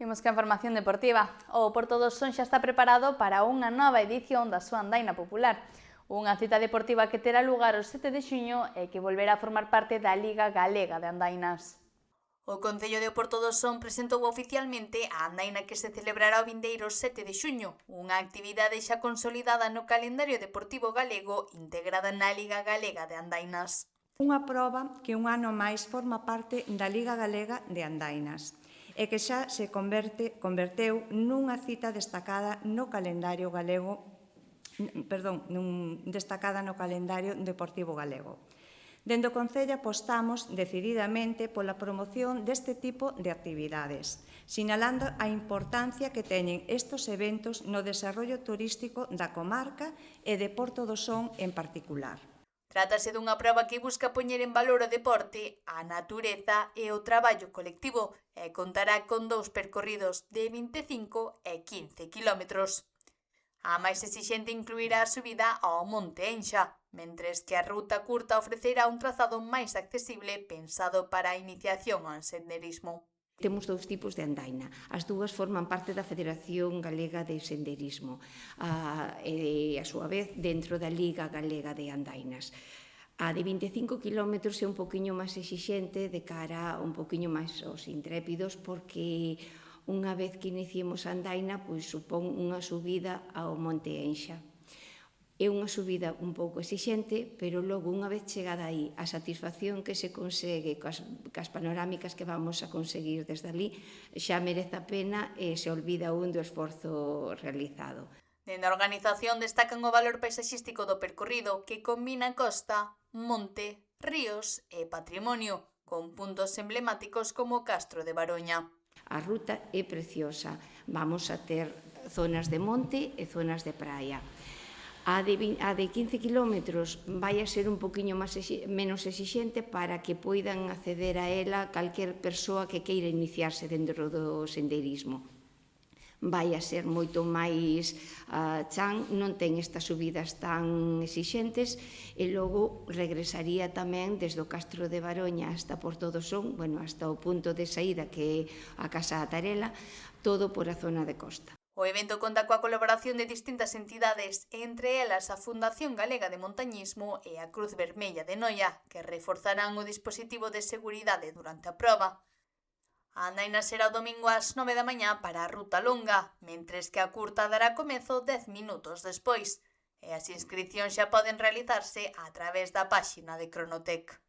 Imos ca información deportiva. O Porto do Son xa está preparado para unha nova edición da súa andaina popular. Unha cita deportiva que terá lugar o 7 de xuño e que volverá a formar parte da Liga Galega de Andainas. O Concello de Porto do Son presentou oficialmente a andaina que se celebrará o vindeiro 7 de xuño, unha actividade xa consolidada no calendario deportivo galego integrada na Liga Galega de Andainas. Unha proba que un ano máis forma parte da Liga Galega de Andainas e que xa se converteu nunha cita destacada no calendario deportivo galego. Dende o Concello apostamos decididamente pola promoción deste tipo de actividades, sinalando a importancia que teñen estes eventos no desarrollo turístico da comarca e de Porto do Son en particular. Trátase dunha proba que busca poñer en valor o deporte, a natureza e o traballo colectivo e contará con 2 percorridos de 25 e 15 kilómetros. A máis exixente incluirá a subida ao Monte Enxa, mentres que a ruta curta ofrecerá un trazado máis accesible pensado para a iniciación ao senderismo. Temos dous tipos de andaina. As dúas forman parte da Federación Galega de Senderismo e, a súa vez, dentro da Liga Galega de Andainas. A de 25 km é un poquinho máis exixente de cara un poquinho máis aos intrépidos porque unha vez que iniciemos a andaina, pois supón unha subida ao Monte Enxa. É unha subida un pouco exixente, pero logo, unha vez chegada aí, a satisfacción que se consegue cas panorámicas que vamos a conseguir desde ali xa merece a pena e se olvida un do esforzo realizado. Dende a organización destacan o valor paisaxístico do percorrido que combina costa, monte, ríos e patrimonio, con puntos emblemáticos como o Castro de Baroña. A ruta é preciosa. Vamos a ter zonas de monte e zonas de praia. A de 15 km vai a ser un poquinho menos exixente para que poidan acceder a ela calquer persoa que queira iniciarse dentro do senderismo. Vai a ser moito máis chan, non ten estas subidas tan exixentes e logo regresaría tamén desde o Castro de Baroña hasta Porto do Son, hasta o punto de saída que é a Casa da Tarela, todo por a zona de costa. O evento conta coa colaboración de distintas entidades, entre elas a Fundación Galega de Montañismo e a Cruz Vermella de Noia, que reforzarán o dispositivo de seguridade durante a proba. A andaina será o domingo ás 9 da mañá para a ruta longa, mentres que a curta dará comezo 10 minutos despois, e as inscricións xa poden realizarse a través da páxina de Cronotec.